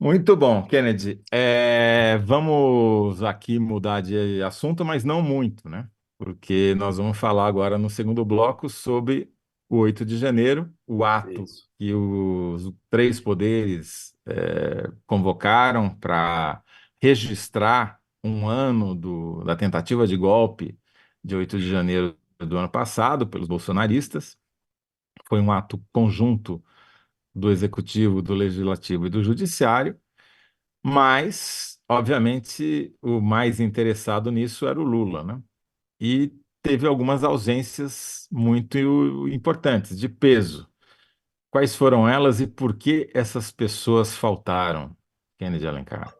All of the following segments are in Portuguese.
Muito bom, Kennedy. Vamos aqui mudar de assunto, mas não muito, né? Porque nós vamos falar agora no segundo bloco sobre o 8 de janeiro, o ato Isso. que os três poderes convocaram para registrar um ano da tentativa de golpe de 8 de janeiro do ano passado pelos bolsonaristas. Foi um ato conjunto do Executivo, do Legislativo e do Judiciário. Mas, obviamente, o mais interessado nisso era o Lula, né? E teve algumas ausências muito importantes, de peso. Quais foram elas e por que essas pessoas faltaram, Kennedy Alencar?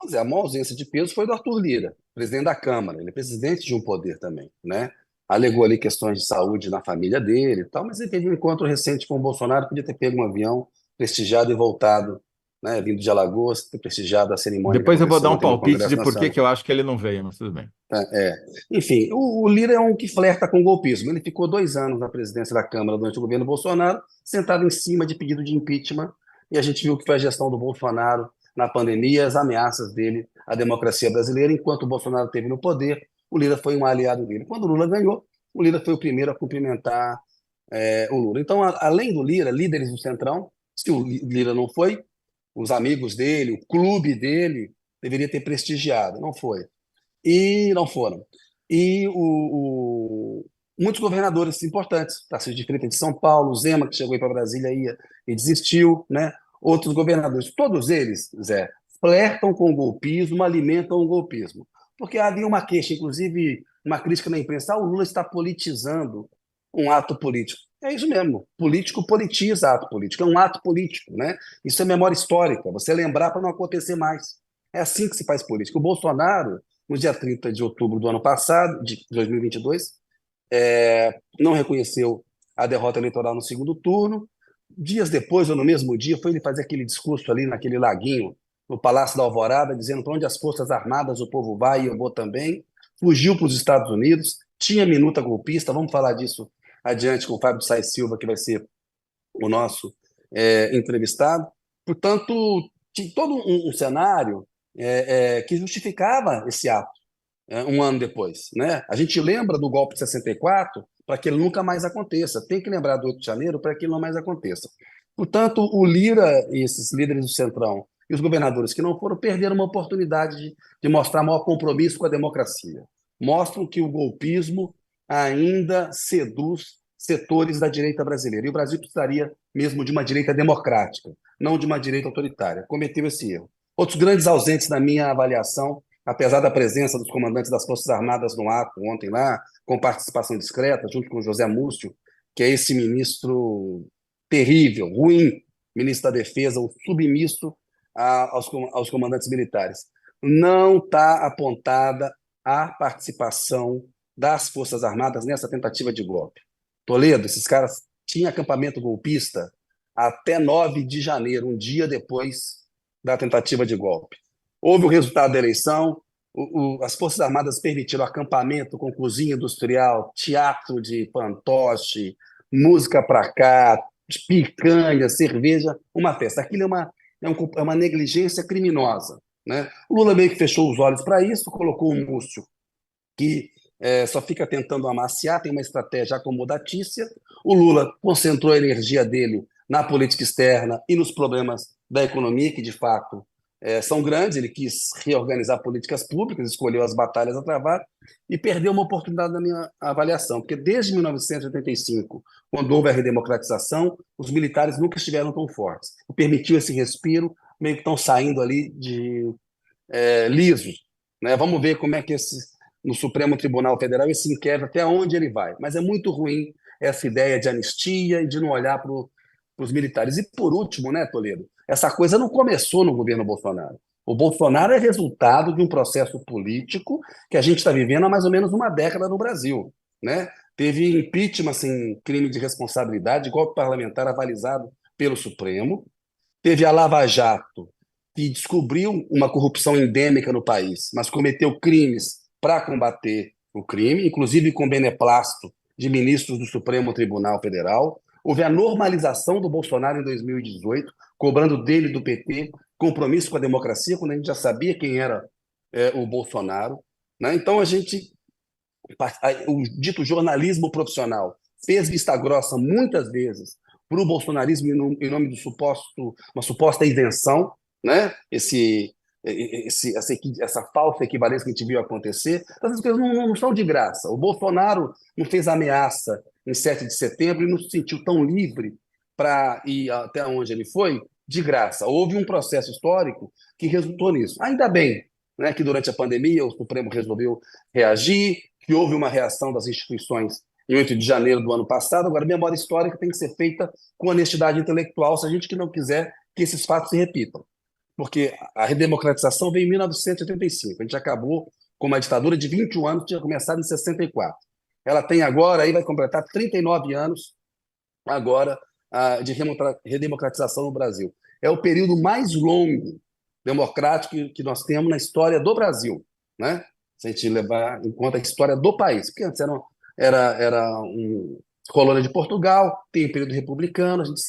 Pois é, a maior ausência de peso foi do Arthur Lira, presidente da Câmara. Ele é presidente de um poder também, né? Alegou ali questões de saúde na família dele e tal, mas ele teve um encontro recente com o Bolsonaro, podia ter pego um avião, prestigiado e voltado, né? Vindo de Alagoas, ter prestigiado a cerimônia que Depois eu vou aconteceu dar um ontem no palpite Congresso de por que Nacional. que eu acho que ele não veio, mas tudo bem. É. Enfim, o Lira é um que flerta com o golpismo. Ele ficou 2 anos na presidência da Câmara durante o governo Bolsonaro, sentado em cima de pedido de impeachment, e a gente viu que foi a gestão do Bolsonaro na pandemia, as ameaças dele à democracia brasileira. Enquanto o Bolsonaro esteve no poder, o Lira foi um aliado dele. Quando o Lula ganhou, o Lira foi o primeiro a cumprimentar o Lula. Então, além do Lira, líderes do Centrão, se o Lira não foi, os amigos dele, o clube dele, deveria ter prestigiado. Não foi e não foram. E muitos governadores importantes, Tarcísio de Freitas de São Paulo, Zema, que chegou aí para Brasília e desistiu, né? Outros governadores, todos eles, Zé, flertam com o golpismo, alimentam o golpismo. Porque havia uma queixa, inclusive uma crítica na imprensa, o Lula está politizando um ato político. É isso mesmo, político politiza ato político, é um ato político, né? Isso é memória histórica, você lembrar para não acontecer mais. É assim que se faz política. O Bolsonaro no dia 30 de outubro do ano passado, de 2022, não reconheceu a derrota eleitoral no segundo turno. Dias depois, ou no mesmo dia, foi ele fazer aquele discurso ali naquele laguinho, no Palácio da Alvorada, dizendo para onde as Forças Armadas o povo vai e eu vou também. Fugiu para os Estados Unidos, tinha minuta golpista, vamos falar disso adiante com o Fábio Sais Silva, que vai ser o nosso entrevistado. Portanto, tinha todo um cenário que justificava esse ato um ano depois. Né? A gente lembra do golpe de 64 para que ele nunca mais aconteça. Tem que lembrar do 8 de janeiro para que ele não mais aconteça. Portanto, o Lira e esses líderes do Centrão e os governadores que não foram perderam uma oportunidade de mostrar maior compromisso com a democracia. Mostram que o golpismo ainda seduz setores da direita brasileira. E o Brasil precisaria mesmo de uma direita democrática, não de uma direita autoritária. Cometeu esse erro. Outros grandes ausentes na minha avaliação, apesar da presença dos comandantes das Forças Armadas no ato ontem lá, com participação discreta, junto com José Múcio, que é esse ministro terrível, ruim, ministro da Defesa, o submisso aos comandantes militares. Não está apontada a participação das Forças Armadas nessa tentativa de golpe. Toledo, esses caras tinham acampamento golpista até 9 de janeiro, um dia depois da tentativa de golpe. Houve o resultado da eleição, as Forças Armadas permitiram acampamento com cozinha industrial, teatro de fantoche, música para cá, picanha, cerveja, uma festa. Aquilo é uma negligência criminosa. Né? O Lula meio que fechou os olhos para isso, colocou o Múcio, que só fica tentando amaciar, tem uma estratégia acomodatícia. O Lula concentrou a energia dele na política externa e nos problemas da economia, que de fato são grandes. Ele quis reorganizar políticas públicas, escolheu as batalhas a travar e perdeu uma oportunidade na minha avaliação, porque desde 1985, quando houve a redemocratização, os militares nunca estiveram tão fortes. Permitiu esse respiro, meio que estão saindo ali de lisos. Né? Vamos ver como é que no Supremo Tribunal Federal esse inquérito, até onde ele vai. Mas é muito ruim essa ideia de anistia e de não olhar para os militares. E por último, né, Toledo, essa coisa não começou no governo Bolsonaro. O Bolsonaro é resultado de um processo político que a gente está vivendo há mais ou menos uma década no Brasil. Né? Teve impeachment sem crime de responsabilidade, golpe parlamentar avalizado pelo Supremo. Teve a Lava Jato, que descobriu uma corrupção endêmica no país, mas cometeu crimes para combater o crime, inclusive com beneplácito de ministros do Supremo Tribunal Federal. Houve a normalização do Bolsonaro em 2018, cobrando dele e do PT compromisso com a democracia, quando a gente já sabia quem era o Bolsonaro, né? Então o dito jornalismo profissional fez vista grossa muitas vezes para o bolsonarismo em nome do uma suposta isenção, né? Essa falsa equivalência que a gente viu acontecer. Essas coisas não são de graça. O Bolsonaro não fez ameaça em 7 de setembro e não se sentiu tão livre para ir até onde ele foi de graça. Houve um processo histórico que resultou nisso. Ainda bem, né, que durante a pandemia o Supremo resolveu reagir, que houve uma reação das instituições em 8 de janeiro do ano passado. Agora, a memória histórica tem que ser feita com honestidade intelectual se a gente que não quiser que esses fatos se repitam. Porque a redemocratização veio em 1985. A gente acabou com uma ditadura de 21 anos, que tinha começado em 64. Ela tem agora, aí vai completar 39 anos agora de redemocratização no Brasil. É o período mais longo democrático que nós temos na história do Brasil, né? Se a gente levar em conta a história do país, porque antes era um colônia de Portugal, tem o período republicano, a gente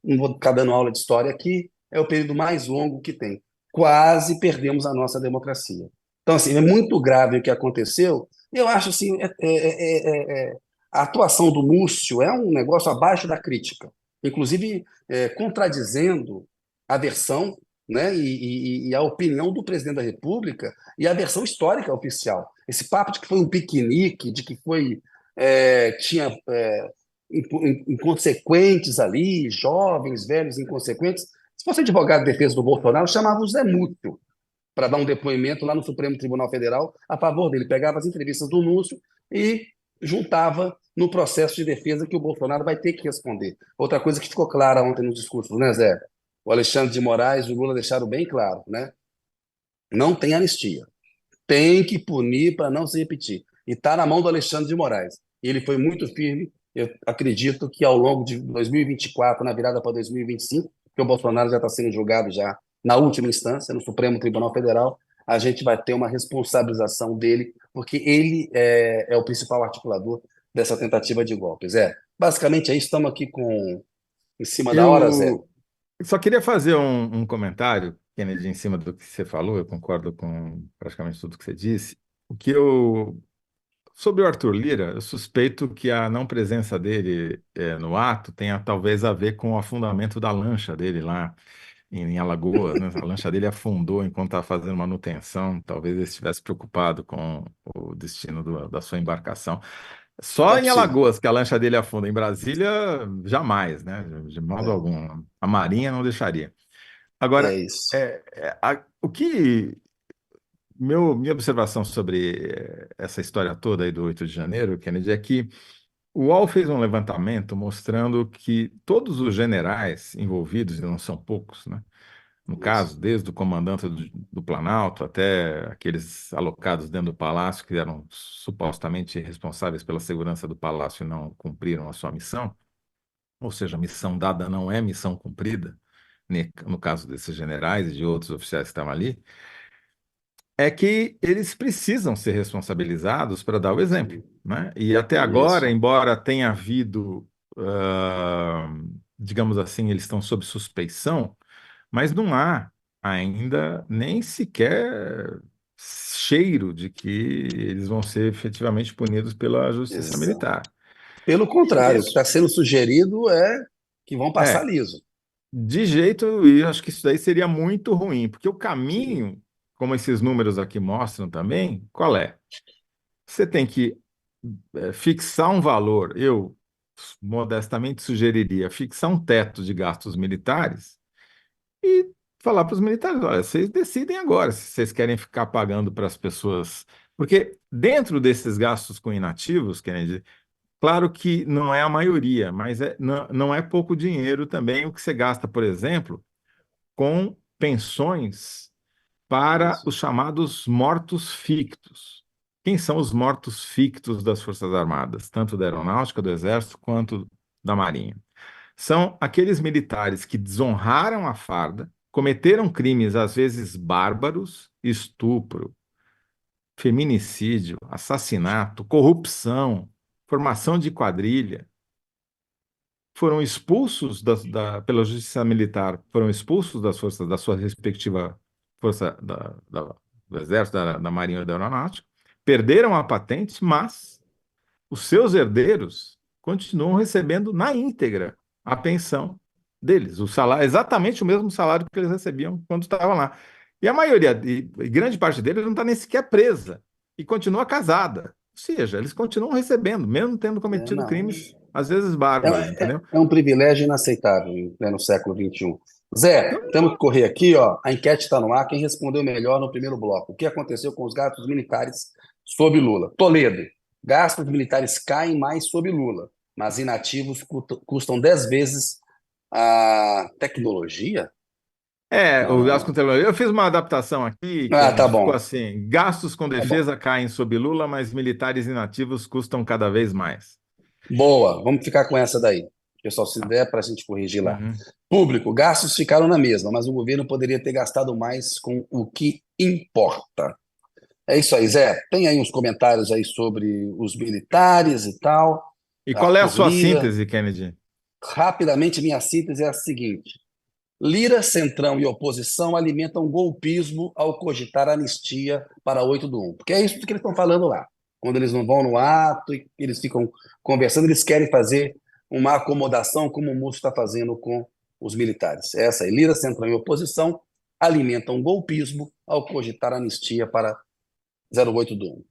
não vou ficar dando aula de história aqui, é o período mais longo que tem. Quase perdemos a nossa democracia. Então, assim, é muito grave o que aconteceu. Eu acho assim, a atuação do Múcio é um negócio abaixo da crítica, inclusive contradizendo a versão, né, e a opinião do presidente da República e a versão histórica oficial. Esse papo de que foi um piquenique, de que tinha inconsequentes ali, jovens, velhos, inconsequentes. Se fosse advogado de defesa do Bolsonaro, chamava o Zé Múcio para dar um depoimento lá no Supremo Tribunal Federal a favor dele. Pegava as entrevistas do Múcio e juntava no processo de defesa que o Bolsonaro vai ter que responder. Outra coisa que ficou clara ontem nos discursos, né, Zé? O Alexandre de Moraes e o Lula deixaram bem claro, né? Não tem anistia. Tem que punir para não se repetir. E está na mão do Alexandre de Moraes. Ele foi muito firme. Eu acredito que ao longo de 2024, na virada para 2025, que o Bolsonaro já está sendo julgado já na última instância, no Supremo Tribunal Federal, a gente vai ter uma responsabilização dele, porque ele é o principal articulador dessa tentativa de golpe. Zé, basicamente é isso. Estamos aqui em cima da hora, Zé. Eu só queria fazer um comentário, Kennedy, em cima do que você falou, eu concordo com praticamente tudo que você disse. O que eu Sobre o Arthur Lira, eu suspeito que a não presença dele no ato tenha talvez a ver com o afundamento da lancha dele lá em Alagoas, né? A lancha dele afundou enquanto estava fazendo manutenção. Talvez ele estivesse preocupado com o destino da sua embarcação. Só É em possível. Alagoas que a lancha dele afunda. Em Brasília, jamais, né? De modo É, algum. A Marinha não deixaria. é Agora, isso. o que minha observação sobre essa história toda aí do 8 de janeiro, Kennedy, é que o UOL fez um levantamento mostrando que todos os generais envolvidos, e não são poucos, né? No Isso. caso, desde o comandante do Planalto até aqueles alocados dentro do palácio que eram supostamente responsáveis pela segurança do palácio e não cumpriram a sua missão, ou seja, a missão dada não é missão cumprida, no caso desses generais e de outros oficiais que estavam ali, é que eles precisam ser responsabilizados para dar o exemplo, Sim. né? E até agora, Isso. embora tenha havido, digamos assim, eles estão sob suspeição, mas não há ainda nem sequer cheiro de que eles vão ser efetivamente punidos pela justiça Exato. militar. Pelo E contrário, o que isso está sendo sugerido é que vão passar é, liso. de jeito, e eu acho que isso daí seria muito ruim, porque o Sim. caminho, como esses números aqui mostram também, qual é? Você tem que fixar um valor. Eu modestamente sugeriria fixar um teto de gastos militares e falar para os militares: olha, vocês decidem agora se vocês querem ficar pagando para as pessoas. Porque dentro desses gastos com inativos, Kennedy, claro que não é a maioria, mas não é pouco dinheiro também o que você gasta, por exemplo, com pensões para Isso. os chamados mortos fictos. Quem são os mortos fictos das Forças Armadas, tanto da Aeronáutica, do Exército, quanto da Marinha? São aqueles militares que desonraram a farda, cometeram crimes às vezes bárbaros, estupro, feminicídio, assassinato, corrupção, formação de quadrilha, foram expulsos pela justiça militar, foram expulsos das forças, da sua respectiva força do Exército, da Marinha e da Aeronáutica, perderam a patente, mas os seus herdeiros continuam recebendo na íntegra a pensão deles, o salário, exatamente o mesmo salário que eles recebiam quando estavam lá. E a maioria, e grande parte deles não está nem sequer presa e continua casada. Ou seja, eles continuam recebendo, mesmo tendo cometido Não. crimes, às vezes bárbaros, entendeu? É um privilégio inaceitável, né, no século XXI. Zé, Então, temos que correr aqui, ó. A enquete está no ar. Quem respondeu melhor no primeiro bloco? O que aconteceu com os gastos militares sob Lula? Toledo. Gastos militares caem mais sob Lula, mas inativos custam 10 vezes a tecnologia? o Não, gasto com não. tecnologia. Eu fiz uma adaptação aqui, Ah, tá Kennedy, ficou bom. assim: gastos com Tá bom. defesa caem sob Lula, mas militares inativos custam cada vez mais. Boa, vamos ficar com essa daí. Pessoal, se Tá. der para a gente corrigir lá. Uhum. Público, gastos ficaram na mesma, mas o governo poderia ter gastado mais com o que importa. É isso aí, Zé. Tem aí uns comentários aí sobre os militares e tal. E qual é a Arthur sua Lira. síntese, Kennedy? Rapidamente, minha síntese é a seguinte: Lira, Centrão e oposição alimentam golpismo ao cogitar anistia para 8/1. Porque é isso que eles estão falando lá. Quando eles não vão no ato e eles ficam conversando, eles querem fazer uma acomodação, como o Múcio está fazendo com os militares. É essa aí. Lira, Centrão e oposição alimentam golpismo ao cogitar anistia para 08 do 1.